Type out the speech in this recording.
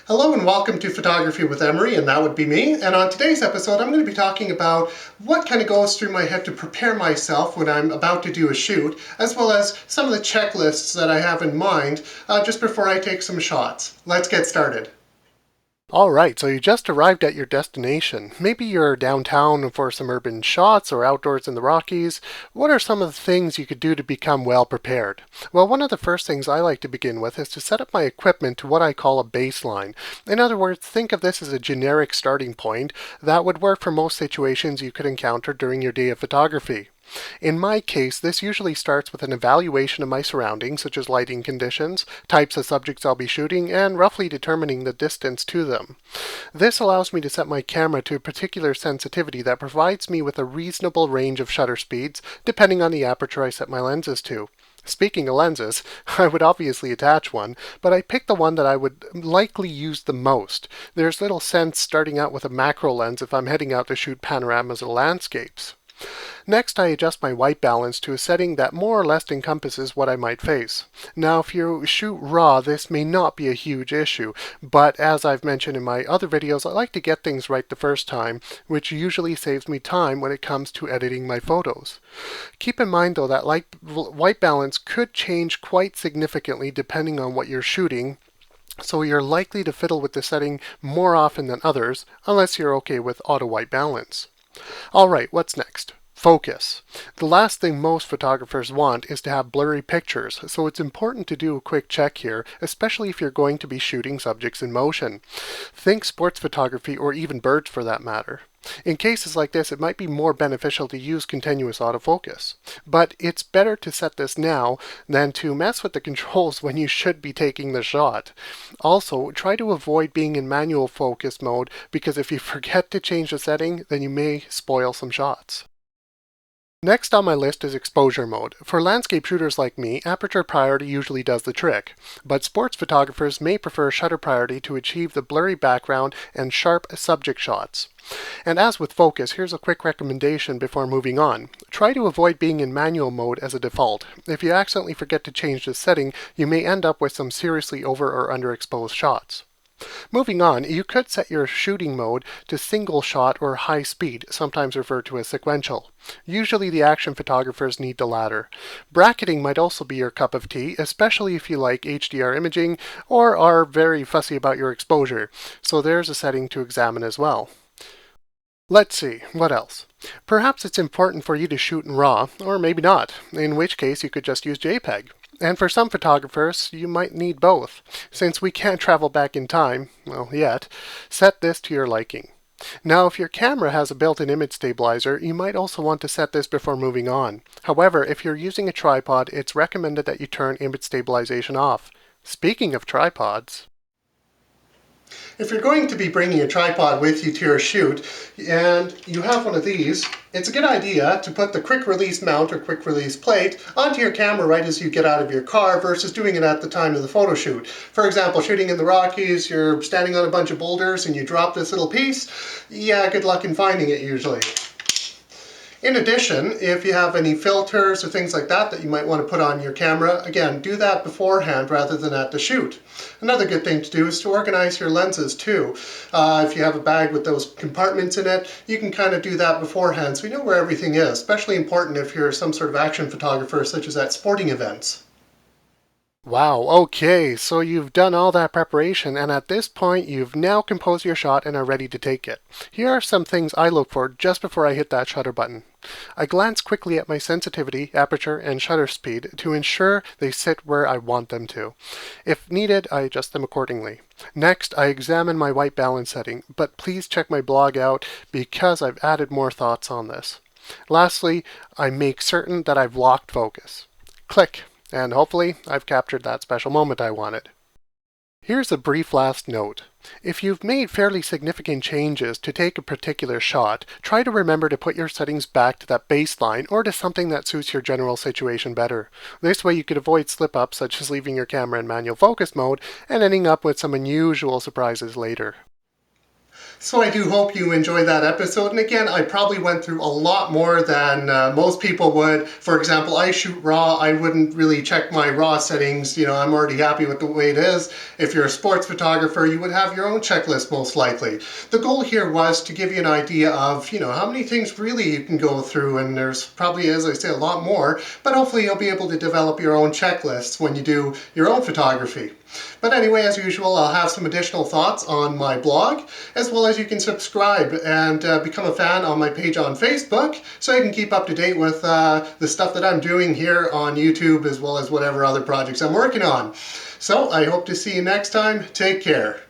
Hello and welcome to Photography with Imre, and that would be me. And on today's episode, I'm going to be talking about what kind of goes through my head to prepare myself when I'm about to do a shoot, as well as some of the checklists that I have in mind just before I take some shots. Let's get started. Alright, so you just arrived at your destination. Maybe you're downtown for some urban shots or outdoors in the Rockies. What are some of the things you could do to become well prepared? Well, one of the first things I like to begin with is to set up my equipment to what I call a baseline. In other words, think of this as a generic starting point that would work for most situations you could encounter during your day of photography. In my case, this usually starts with an evaluation of my surroundings, such as lighting conditions, types of subjects I'll be shooting, and roughly determining the distance to them. This allows me to set my camera to a particular sensitivity that provides me with a reasonable range of shutter speeds, depending on the aperture I set my lenses to. Speaking of lenses, I would obviously attach one, but I picked the one that I would likely use the most. There's little sense starting out with a macro lens if I'm heading out to shoot panoramas or landscapes. Next, I adjust my white balance to a setting that more or less encompasses what I might face. Now, if you shoot RAW, this may not be a huge issue, but as I've mentioned in my other videos, I like to get things right the first time, which usually saves me time when it comes to editing my photos. Keep in mind though that white balance could change quite significantly depending on what you're shooting, so you're likely to fiddle with the setting more often than others, unless you're okay with auto white balance. Alright, what's next? Focus. The last thing most photographers want is to have blurry pictures, so it's important to do a quick check here, especially if you're going to be shooting subjects in motion. Think sports photography or even birds for that matter. In cases like this, it might be more beneficial to use continuous autofocus. But it's better to set this now than to mess with the controls when you should be taking the shot. Also, try to avoid being in manual focus mode because if you forget to change the setting, then you may spoil some shots. Next on my list is exposure mode. For landscape shooters like me, aperture priority usually does the trick, but sports photographers may prefer shutter priority to achieve the blurry background and sharp subject shots. And as with focus, here's a quick recommendation before moving on. Try to avoid being in manual mode as a default. If you accidentally forget to change this setting, you may end up with some seriously over or underexposed shots. Moving on, you could set your shooting mode to single shot or high speed, sometimes referred to as sequential. Usually the action photographers need the latter. Bracketing might also be your cup of tea, especially if you like HDR imaging or are very fussy about your exposure, so there's a setting to examine as well. Let's see, what else? Perhaps it's important for you to shoot in RAW, or maybe not, in which case you could just use JPEG. And for some photographers, you might need both. Since we can't travel back in time, well, yet, set this to your liking. Now, if your camera has a built-in image stabilizer, you might also want to set this before moving on. However, if you're using a tripod, it's recommended that you turn image stabilization off. Speaking of tripods, If you're going to be bringing a tripod with you to your shoot and you have one of these, it's a good idea to put the quick release mount or quick release plate onto your camera right as you get out of your car versus doing it at the time of the photo shoot. For example, shooting in the Rockies, you're standing on a bunch of boulders and you drop this little piece, yeah, good luck in finding it usually. In addition, if you have any filters or things like that that you might want to put on your camera, again, do that beforehand rather than at the shoot. Another good thing to do is to organize your lenses too. If you have a bag with those compartments in it, you can kind of do that beforehand so you know where everything is, especially important if you're some sort of action photographer such as at sporting events. wow, okay, so you've done all that preparation, and at this point you've now composed your shot and are ready to take it. Here are some things I look for just before I hit that shutter button. I glance quickly at my sensitivity, aperture, and shutter speed to ensure they sit where I want them to. If needed, I adjust them accordingly. Next, I examine my white balance setting, but please check my blog out because I've added more thoughts on this. Lastly, I make certain that I've locked focus. Click. And hopefully, I've captured that special moment I wanted. Here's a brief last note. If you've made fairly significant changes to take a particular shot, try to remember to put your settings back to that baseline or to something that suits your general situation better. This way you could avoid slip-ups such as leaving your camera in manual focus mode and ending up with some unusual surprises later. So I do hope you enjoyed that episode. And again, I probably went through a lot more than most people would. For example, I shoot RAW. I wouldn't really check my RAW settings. You know, I'm already happy with the way it is. If you're a sports photographer, you would have your own checklist most likely. The goal here was to give you an idea of, you know, how many things really you can go through. And there's probably, as I say, a lot more. But hopefully you'll be able to develop your own checklists when you do your own photography. But anyway, as usual, I'll have some additional thoughts on my blog, as well as you can subscribe and become a fan on my page on Facebook, so you can keep up to date with the stuff that I'm doing here on YouTube, as well as whatever other projects I'm working on. So I hope to see you next time. Take care.